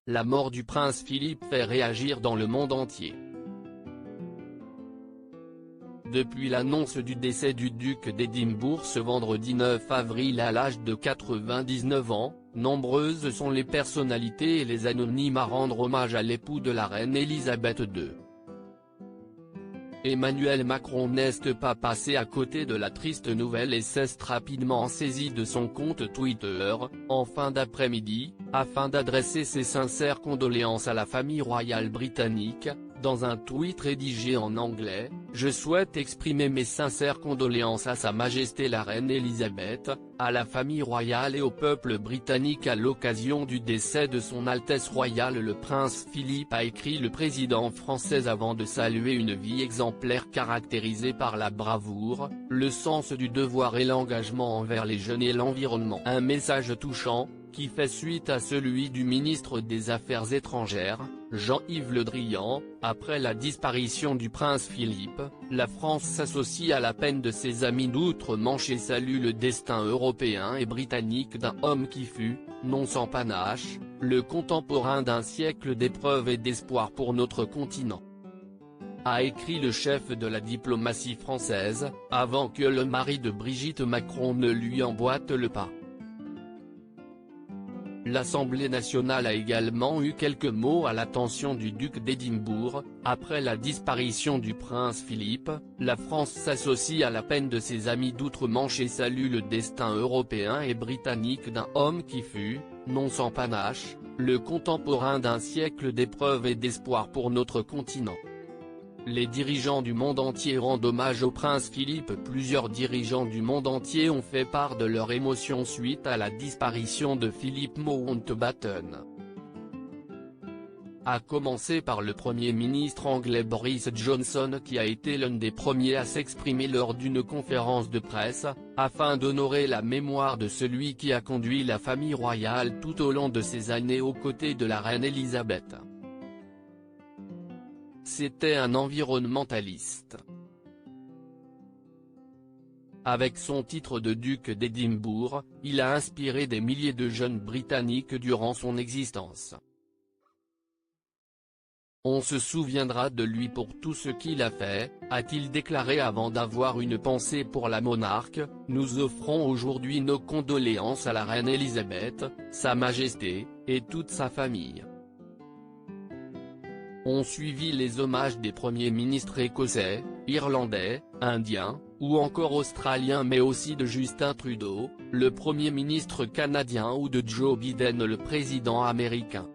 la mort du prince Philippe fait réagir dans le monde entier. Depuis l'annonce du décès du duc d'Édimbourg ce vendredi 9 avril à l'âge de 99 ans, nombreuses sont les personnalités et les anonymes à rendre hommage à l'époux de la reine Elisabeth II. Emmanuel Macron n'est pas passé à côté de la triste nouvelle et s'est rapidement saisi de son compte Twitter, en fin d'après-midi, afin d'adresser ses sincères condoléances à la famille royale britannique. Dans un tweet rédigé en anglais, « Je souhaite exprimer mes sincères condoléances à Sa Majesté la Reine Elisabeth, à la famille royale et au peuple britannique à l'occasion du décès de Son Altesse Royale le Prince Philippe », a écrit le président français avant de saluer une vie exemplaire caractérisée par la bravoure, le sens du devoir et l'engagement envers les jeunes et l'environnement. Un message touchant, qui fait suite à celui du ministre des Affaires étrangères, Jean-Yves Le Drian. Après la disparition du prince Philippe, la France s'associe à la peine de ses amis d'outre-Manche et salue le destin européen et britannique d'un homme qui fut, non sans panache, le contemporain d'un siècle d'épreuves et d'espoir pour notre continent, a écrit le chef de la diplomatie française, avant que le mari de Brigitte Macron ne lui emboîte le pas. L'Assemblée nationale a également eu quelques mots à l'attention du duc d'Édimbourg. Après la disparition du prince Philippe, la France s'associe à la peine de ses amis d'outre-Manche et salue le destin européen et britannique d'un homme qui fut, non sans panache, le contemporain d'un siècle d'épreuves et d'espoir pour notre continent. Les dirigeants du monde entier rendent hommage au prince Philippe. Plusieurs dirigeants du monde entier ont fait part de leur émotion suite à la disparition de Philip Mountbatten. À commencer par le Premier ministre anglais Boris Johnson qui a été l'un des premiers à s'exprimer lors d'une conférence de presse, afin d'honorer la mémoire de celui qui a conduit la famille royale tout au long de ces années aux côtés de la reine Elisabeth. C'était un environnementaliste. Avec son titre de duc d'Édimbourg, il a inspiré des milliers de jeunes Britanniques durant son existence. On se souviendra de lui pour tout ce qu'il a fait, a-t-il déclaré avant d'avoir une pensée pour la monarque. Nous offrons aujourd'hui nos condoléances à la reine Elisabeth, Sa Majesté, et toute sa famille. Ont suivi les hommages des premiers ministres écossais, irlandais, indiens, ou encore australiens mais aussi de Justin Trudeau, le Premier ministre canadien ou de Joe Biden le président américain.